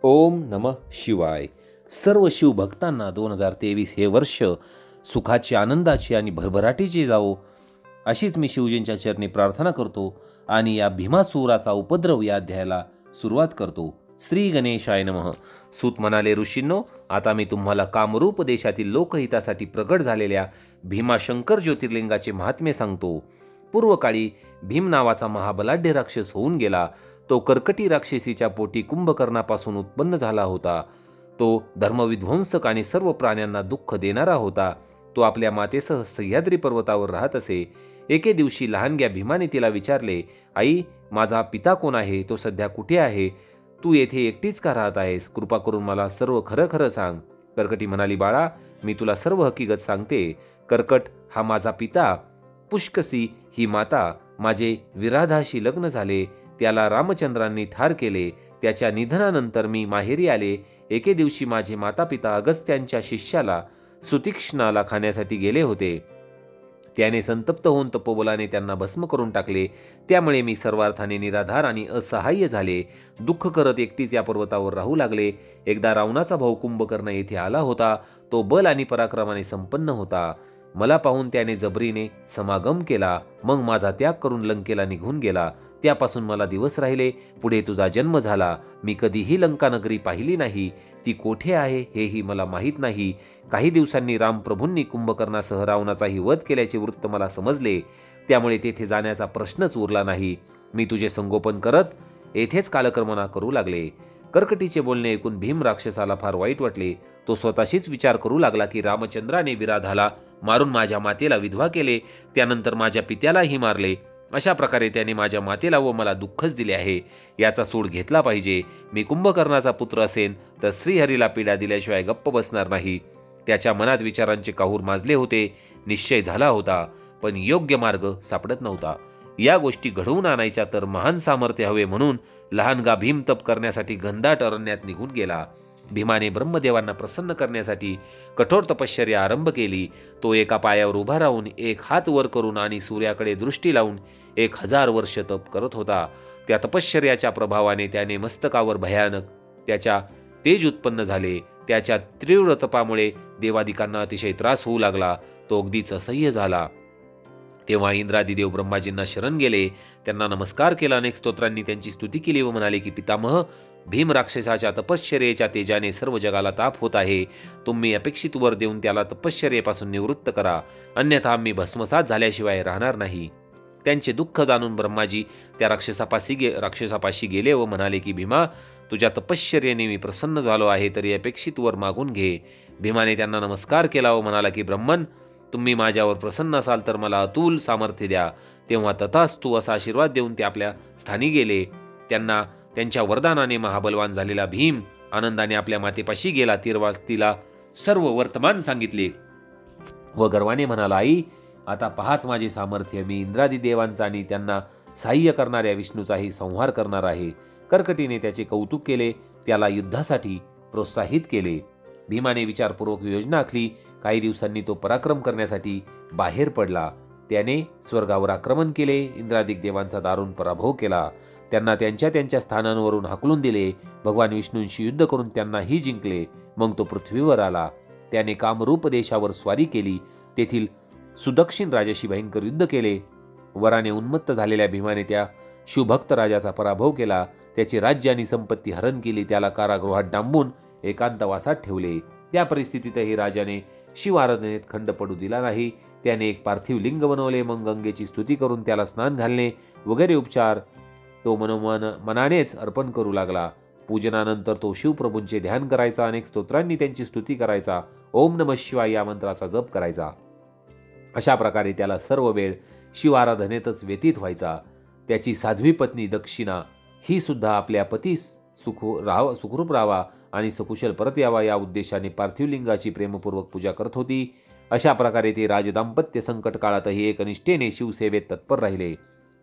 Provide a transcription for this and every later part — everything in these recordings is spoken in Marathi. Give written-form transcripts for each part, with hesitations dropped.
ओम नमः शिवाय. सर्व शिवभक्तांना 2023 हे वर्ष सुखाचे, आनंदाचे आणि भरभराटीचे जावो अशीच मी शिवजींच्या चरणी प्रार्थना करतो आणि या भीमासुराचा उपद्रव या अध्यायाला सुरुवात करतो. श्री गणेशाय नमः. सूत म्हणाले, ऋषींनो, आता मी तुम्हाला कामरूप देशातील लोकहितासाठी प्रगट झालेल्या भीमाशंकर ज्योतिर्लिंगाचे महात्म्य सांगतो. पूर्वकाळी भीम नावाचा महाबलाढ्य राक्षस होऊन गेला. तो कर्कटी राक्षसीच्या पोटी कुंभकर्णापासून उत्पन्न झाला होता. तो धर्मविध्वंसक आणि सर्व प्राण्यांना दुःख देणारा होता. तो आपल्या मातेसह सह्याद्री पर्वतावर राहत असे. एके दिवशी लहानग्या भीमाने तिला विचारले, आई, माझा पिता कोण आहे? तो सध्या कुठे आहे? तू येथे एकटीच का राहत आहेस? कृपा करून मला सर्व खरं खरं सांग. कर्कटी म्हणाली, बाळा, मी तुला सर्व हकीकत सांगते. कर्कट हा माझा पिता, पुष्कसी ही माता. माझे विराधाशी लग्न झाले. त्याला रामचंद्रांनी ठार केले. त्याच्या निधनानंतर मी माहेरी आले. एके दिवशी माझे माता पिता अगस्त्यांच्या शिष्याला सुतीक्ष्णाला खाण्यासाठी गेले होते. त्याने संतप्त होऊन तपोबलाने त्यांना भस्म करून टाकले. त्यामुळे मी सर्वार्थाने निराधार आणि असहाय्य झाले. दुःख करत एकटीच या पर्वतावर राहू लागले. एकदा रावणाचा भाऊ कुंभकर्ण येथे आला होता. तो बल आणि पराक्रमाने संपन्न होता. मला पाहून त्याने जबरीने समागम केला. मग माझा त्याग करून लंकेला निघून गेला. त्यापासून मला दिवस राहिले. पुढे तुझा जन्म झाला. मी कधीही लंका नगरी पाहिली नाही. ती कोठे आहे हेही मला माहीत नाही. काही दिवसांनी रामप्रभूंनी कुंभकर्णासह रावणाचाही वध केल्याचे वृत्त मला समजले. त्यामुळे तेथे जाण्याचा प्रश्नच उरला नाही. मी तुझे संगोपन करत येथेच कालक्रमणा करू लागले. कर्कटीचे बोलणे ऐकून भीम राक्षसाला फार वाईट वाटले. तो स्वतःशीच विचार करू लागला की रामचंद्राने विराधाला मारून माझ्या मातेला विधवा केले. त्यानंतर माझ्या पित्यालाही मारले. अशा प्रकारे त्याने माझ्या मातेला व मला दुःखच दिले आहे. याचा सूड घेतला पाहिजे. मी कुंभकर्णाचा पुत्र असेन तर श्रीहरीला पीडा दिल्याशिवाय गप्प बसणार नाही. त्याच्या मनात विचारांचे काहूर माजले होते. निश्चय झाला होता, पण योग्य मार्ग सापडत नव्हता. या गोष्टी घडवून आणायच्या तर महान सामर्थ्य हवे, म्हणून लहानगा भीम तप करण्यासाठी घनदाट अरण्यात निघून गेला. भीमाने ब्रह्मदेवांना प्रसन्न करण्यासाठी कठोर तपश्चर्या आरंभ केली. तो एका पायावर उभा राहून एक हात वर करून आणि सूर्याकडे दृष्टी लावून 1000 वर्ष तप करत होता. त्या तपश्चर्याच्या प्रभावाने त्याने मस्तकावर भयानक त्याच्या तेज उत्पन्न झाले. त्याच्या तीव्र तपामुळे देवादिकांना अतिशय त्रास होऊ लागला. तो अगदीच असह्य झाला. तेव्हा इंद्रादी देव ब्रह्माजींना शरण गेले. त्यांना नमस्कार केला. अनेक स्तोत्रांनी त्यांची स्तुती केली व म्हणाले की पितामह, भीम राक्षसाच्या तपश्चर्येच्या तेजाने सर्व जगाला ताप होत आहे. तुम्ही अपेक्षित वर देऊन त्याला तपश्चर्येपासून निवृत्त करा, अन्यथा आम्ही भस्मसात झाल्याशिवाय राहणार नाही. त्यांचे दुःख जाणून ब्रह्माजी त्या राक्षसापाशी गेले व म्हणाले की भीमा, तुझ्या तपश्चर्येने मी प्रसन्न झालो आहे, तरी अपेक्षित वर मागून घे. भीमाने त्यांना नमस्कार केला व म्हणाला की ब्रह्मन, तुम्ही माझ्यावर प्रसन्न असाल तर मला अतुल सामर्थ्य द्या. तेव्हा तथास्तु असा आशीर्वाद देऊन ते आपल्या स्थानी गेले. त्यांना त्यांच्या वरदानाने महाबलवान झालेला भीम आनंदाने आपल्या मातेपाशी गेला. तिला सर्व वर्तमान सांगितले व गर्वाने म्हणाला, आई, आता पहाच माझे सामर्थ्य. मी इंद्रादी देवांचा आणि त्यांना सहाय्य करणाऱ्या विष्णूचाही संहार करणार आहे. कर्कटीने त्याचे कौतुक केले. त्याला युद्धासाठी प्रोत्साहित केले. भीमाने विचारपूर्वक योजना आखली. काही दिवसांनी तो पराक्रम करण्यासाठी बाहेर पडला. त्याने स्वर्गावर आक्रमण केले. इंद्रादिक देवांचा दारुण पराभव केला. त्यांना त्यांच्या त्यांच्या स्थानांवरून हाकलून दिले. भगवान विष्णूंशी युद्ध करून त्यांनाही जिंकले. मग तो पृथ्वीवर आला. त्याने कामरूप देशावर स्वारी केली. तेथील सुदक्षिण राजाशी भयंकर युद्ध केले. वराने उन्मत्त झालेल्या भीमाने त्या शिवभक्त राजाचा पराभव केला. त्याचे राज्य आणि संपत्ती हरण केली. त्याला कारागृहात डांबून एकांतवासात ठेवले. त्या परिस्थितीतही राजाने शिव आराधनेत खंड पडू दिला नाही. त्याने एक पार्थिव लिंग बनवले. मग गंगेची स्तुती करून त्याला स्नान घालणे वगैरे उपचार तो मनानेच अर्पण करू लागला. पूजनानंतर तो शिवप्रभूंचे ध्यान करायचा. अनेक स्तोत्रांनी त्यांची स्तुती करायचा. ओम नमः शिवाय या मंत्राचा जप करायचा. अशा प्रकारे त्याला सर्व वेळ शिव आराधनेतच व्यतीत व्हायचा. त्याची साध्वी पत्नी दक्षिणा ही सुद्धा आपल्या पतीस सुखरूप राहावा आणि सकुशल परत यावा या उद्देशाने पार्थिव लिंगाची प्रेमपूर्वक पूजा करत होती. अशा प्रकारे ते राजदाम्पत्य संकट काळातही एकनिष्ठेने शिवसेवेत तत्पर राहिले.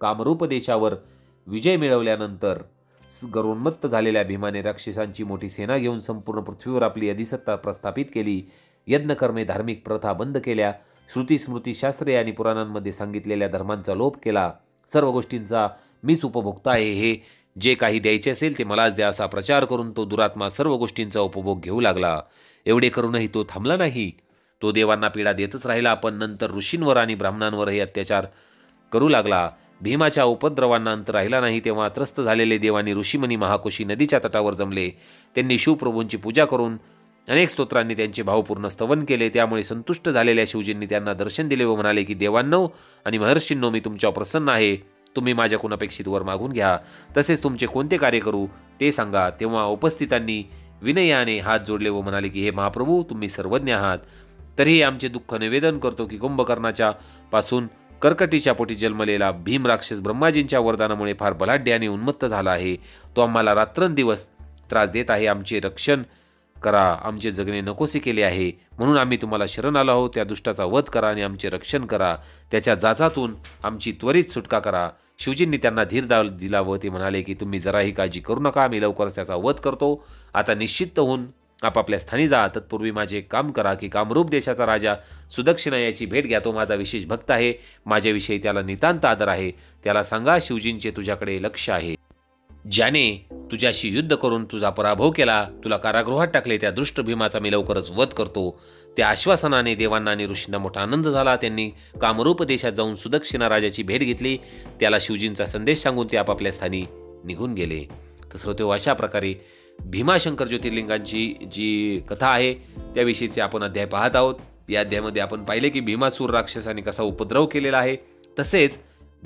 कामरूप देशावर विजय मिळवल्यानंतर गर्वोन्मत्त झालेल्या भीमाने राक्षसांची मोठी सेना घेऊन संपूर्ण पृथ्वीवर आपली अधिसत्ता प्रस्थापित केली. यज्ञकर्मे, धार्मिक प्रथा बंद केल्या. श्रुती, स्मृती, शास्त्रे आणि पुराणांमध्ये सांगितलेल्या धर्मांचा लोप केला. सर्व गोष्टींचा मीच उपभोक्ता आहे हे जे काही द्यायचे असेल ते मलाच द्या असा प्रचार करून तो दुरात्मा सर्व गोष्टींचा उपभोग घेऊ लागला. एवढे करूनही तो थांबला नाही. तो देवांना पीडा देतच राहिला, पण नंतर ऋषींवर आणि ब्राह्मणांवरही अत्याचार करू लागला. भीमाच्या उपद्रवांना अंत राहिला नाही. तेव्हा त्रस्त झालेले देव आणि ऋषीमुनी महाकोशी नदीच्या तटावर जमले. त्यांनी शिवप्रभूंची पूजा करून अनेक स्तोत्रांनी त्यांचे भावपूर्ण स्तवन केले. त्यामुळे संतुष्ट झालेल्या शिवजींनी त्यांना दर्शन दिले व म्हणाले की देवांनो आणि महर्षींनो, मी तुमच्यावर प्रसन्न आहे. तुम्ही माझ्याकडून अपेक्षित वर मागून घ्या. तसेच तुमचे कोणते कार्य करू ते सांगा. तेव्हा उपस्थितांनी विनयाने हात जोडले व म्हणाले की हे महाप्रभू, तुम्ही सर्वज्ञ आहात. तरीही आमचे दुःख निवेदन करतो की कुंभकर्णाच्या पासून कर्कटीच्या पोटी जन्मलेला भीम राक्षस ब्रह्माजींच्या वरदानामुळे फार बलाढ्य आणि उन्मत्त झाला आहे. तो आम्हाला रात्रंदिवस त्रास देत आहे. आमचे रक्षण करा. आमचे जगणे नकोसे केले आहे, म्हणून आम्ही तुम्हाला शरण आलो आहोत. त्या दुष्टाचा वध करा आणि आमचे रक्षण करा. त्याच्या जाचातून आमची त्वरित सुटका करा. शिवजींनी त्यांना धीर दिला व ते म्हणाले की तुम्ही जराही काळजी करू नका. आम्ही लवकरच त्याचा वध करतो. आता निश्चित होऊन आपापल्या स्थानी जा. तत्पूर्वी माझे एक काम करा की कामरूप देशाचा राजा सुदक्षिणा याची भेट घ्या. तो माझा विशेष भक्त आहे. माझ्याविषयी त्याला नितांत आदर आहे. त्याला सांगा शिवजींचे तुझ्याकडे लक्ष आहे. ज्याने तुझ्याशी युद्ध करून तुझा पराभव केला, तुला कारागृहात टाकले, त्या दुष्ट भीमाचा मी लवकरच वध करतो. त्या आश्वासनाने देवांना आणि ऋषींना मोठा आनंद झाला. त्यांनी कामरूप देशात जाऊन सुदक्षिणा राजाची भेट घेतली. त्याला शिवजींचा संदेश सांगून ते आपापल्या स्थानी निघून गेले. तर श्रोतेहो, अशा प्रकारे भीमाशंकर ज्योतिर्लिंगांची जी कथा आहे त्याविषयीचे आपण अध्याय पाहत आहोत. या अध्यायामध्ये आपण पाहिले की भीमासूर राक्षसाने कसा उपद्रव केलेला आहे. तसेच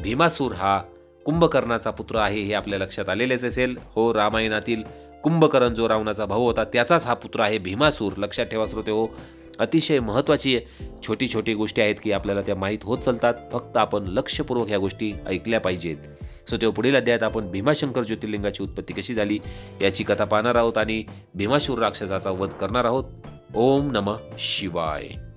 भीमासूर हा कुंभकर्णाचा पुत्र आहे हे आपल्या लक्षात आलेलेच असेल. हो, रामायणातील कुंभकर्ण जो रावणाचा भाऊ होता त्याचाच हा पुत्र आहे भीमासूर. लक्षात ठेवा श्रोतेहो, अतिशय महत्त्वाची छोटी छोटी गोष्टी आहेत की आपल्याला त्या माहीत होत चालतात. फक्त आपण लक्षपूर्वक ह्या गोष्टी ऐकल्या पाहिजेत. श्रोतेहो, पुढील अध्यायात आपण भीमाशंकर ज्योतिर्लिंगाची उत्पत्ती कशी झाली याची कथा पाहणार आहोत आणि भीमासूर राक्षसाचा वध करणार आहोत. ओम नमः शिवाय.